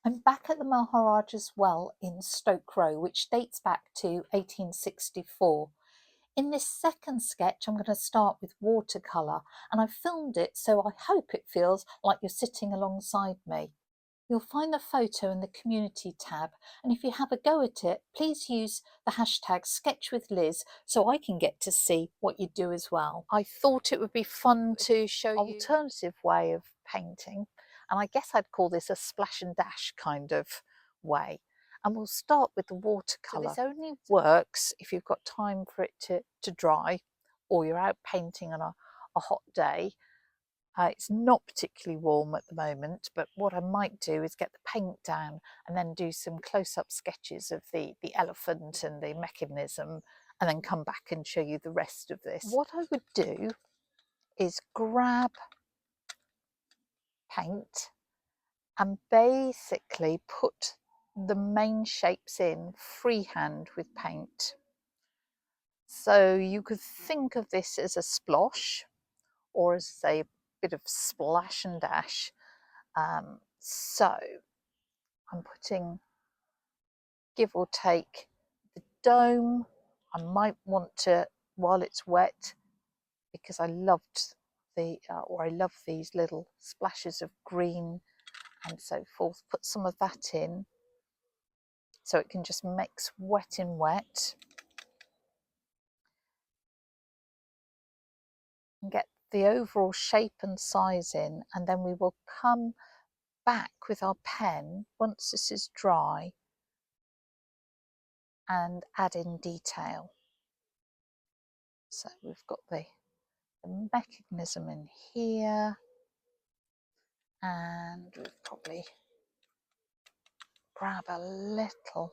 I'm back at the Maharajah's well in Stoke Row, which dates back to 1864. In this second sketch, I'm going to start with watercolour, and I've filmed it so I hope it feels like you're sitting alongside me. You'll find the photo in the community tab, and if you have a go at it, please use the hashtag #SketchWithLiz so I can get to see what you do as well. I thought it would be fun to show you an alternative way of painting, and I guess I'd call this a splash and dash kind of way. And we'll start with the watercolour. So this only works if you've got time for it to dry, or you're out painting on a hot day. It's not particularly warm at the moment, but what I might do is get the paint down and then do some close-up sketches of the elephant and the mechanism, and then come back and show you the rest of this. What I would do is grab paint and basically put the main shapes in freehand with paint. So you could think of this as a splosh, or as a bit of splash and dash. So I'm putting, give or take, the dome. I might want to, while it's wet, because I loved the, or I love these little splashes of green and so forth, put some of that in so it can just mix wet in wet and get the overall shape and size in, and then we will come back with our pen once this is dry and add in detail. So we've got the mechanism in here, and we'll probably grab a little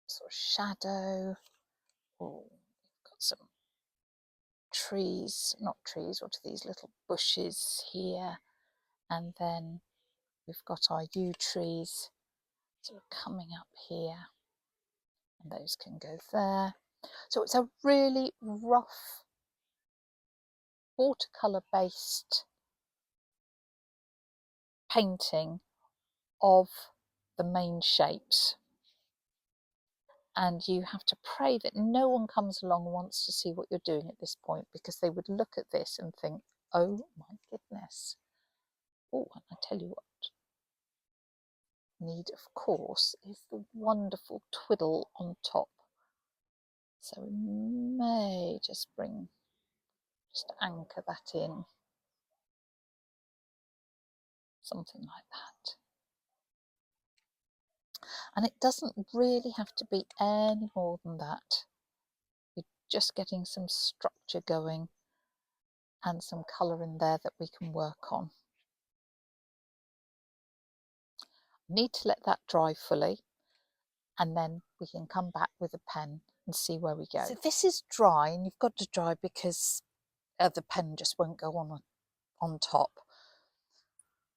sort of shadow. Oh, we've got some trees, not trees, what are these little bushes here, and then we've got our yew trees sort of coming up here, and those can go there. So it's a really rough watercolour based painting of the main shapes, and you have to pray that no one comes along and wants to see what you're doing at this point, because they would look at this and think, oh my goodness. Oh, and I tell you what need, of course, is the wonderful twiddle on top. So we may just anchor that in, something like that. And it doesn't really have to be any more than that. You're just getting some structure going and some colour in there that we can work on. Need to let that dry fully, and then we can come back with a pen and see where we go. So this is dry, and you've got to dry because the pen just won't go on top.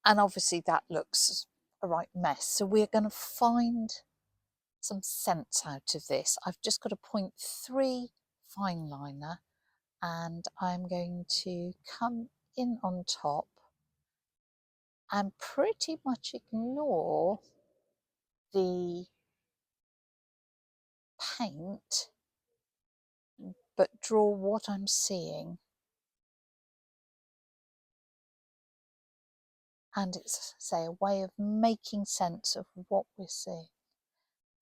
And obviously that looks a right mess. So we're going to find some sense out of this. I've just got a 0.3 fine liner, and I'm going to come in on top and pretty much ignore the paint, but draw what I'm seeing. And it's, say, a way of making sense of what we're seeing.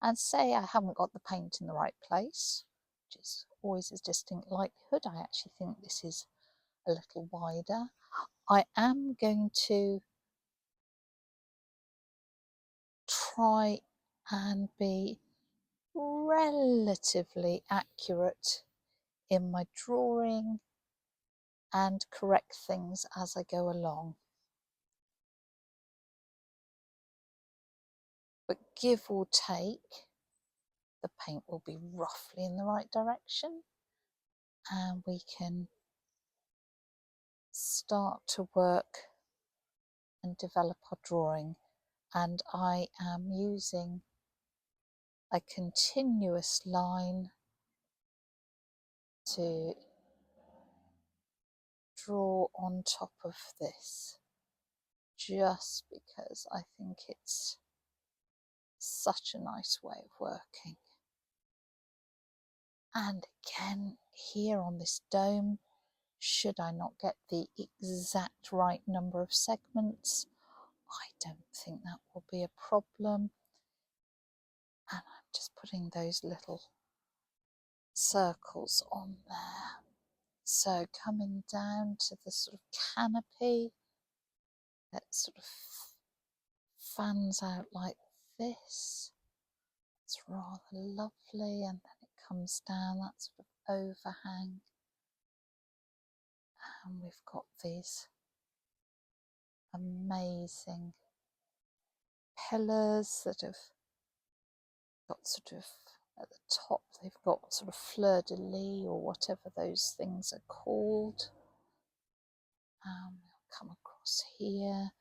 And say I haven't got the paint in the right place, which is always a distinct likelihood. I actually think this is a little wider. I am going to try and be relatively accurate in my drawing and correct things as I go along. But give or take, the paint will be roughly in the right direction, and we can start to work and develop our drawing. And I am using a continuous line to draw on top of this, just because I think it's such a nice way of working. And again, here on this dome, should I not get the exact right number of segments, I don't think that will be a problem. And I'm just putting those little circles on there. So coming down to the sort of canopy that sort of fans out like this. It's rather lovely, and then it comes down that sort of overhang, and we've got these amazing pillars that have got sort of at the top, they've got sort of fleur de lis or whatever those things are called. We'll come across here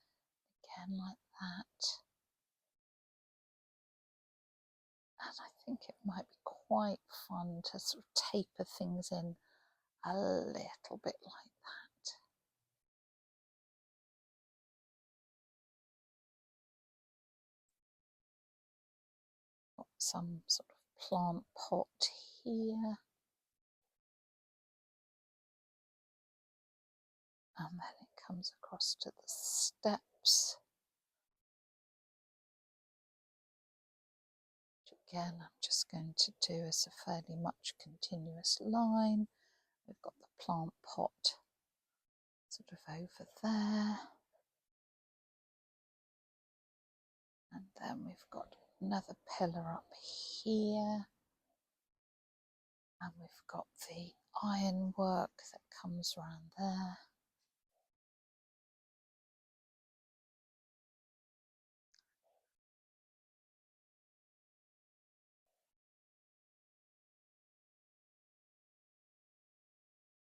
again like that, and I think it might be quite fun to sort of taper things in a little bit like that. Got some sort of plant pot here, and then it comes across to the steps, which again I'm just going to do as a fairly much continuous line. We've got the plant pot sort of over there, and then we've got another pillar up here, and we've got the ironwork that comes around there.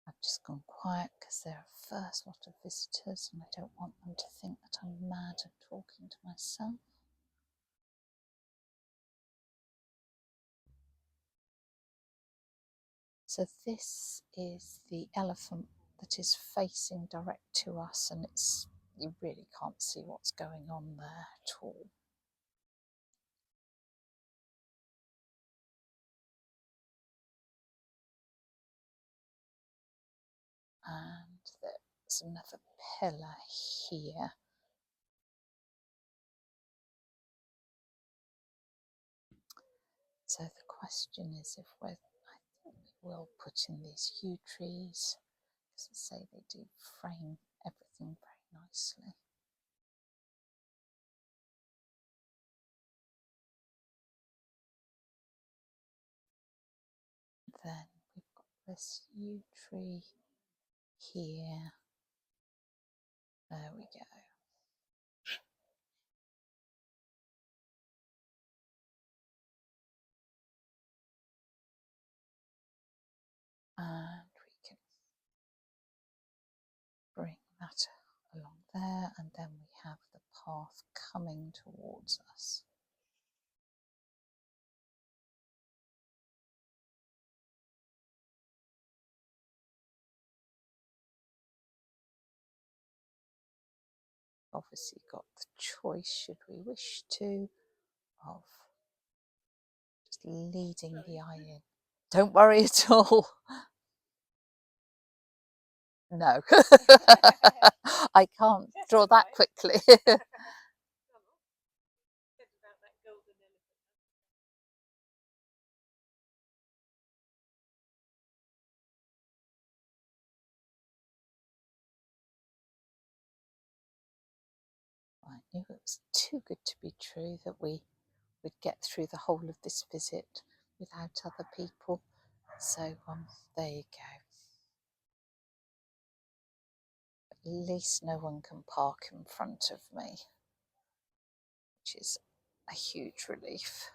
I've just gone quiet because there are first lot of visitors and I don't want them to think that I'm mad and talking to myself. So this is the elephant that is facing direct to us, and you really can't see what's going on there at all. And there's another pillar here. So the question is if I think we will put in these yew trees, because I say they do frame everything very nicely. Then we've got this yew tree here. There we go. And we can bring that along there, and then we have the path coming towards us. Obviously got the choice, should we wish to, of just leading the eye in. Don't worry at all. No, I can't draw that quickly. I knew it was too good to be true that we would get through the whole of this visit without other people. So there you go. At least no one can park in front of me, which is a huge relief.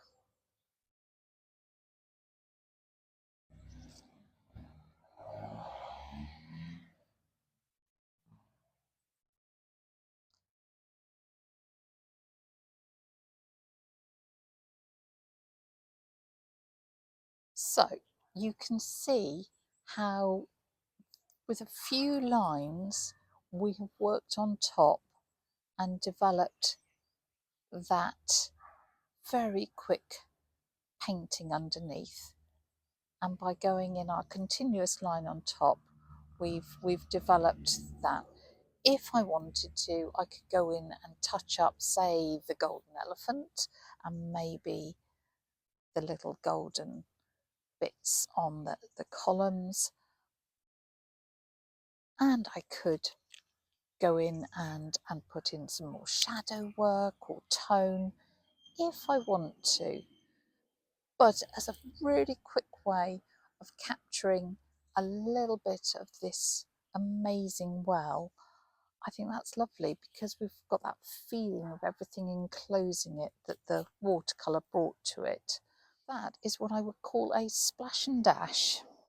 So you can see how With a few lines, we have worked on top and developed that very quick painting underneath. And by going in our continuous line on top, we've developed that. If I wanted to, I could go in and touch up, say, the golden elephant and maybe the little golden bits on the columns. And I could go in and put in some more shadow work or tone if I want to. But as a really quick way of capturing a little bit of this amazing well, I think that's lovely because we've got that feeling of everything enclosing it that the watercolour brought to it. That is what I would call a splash and dash.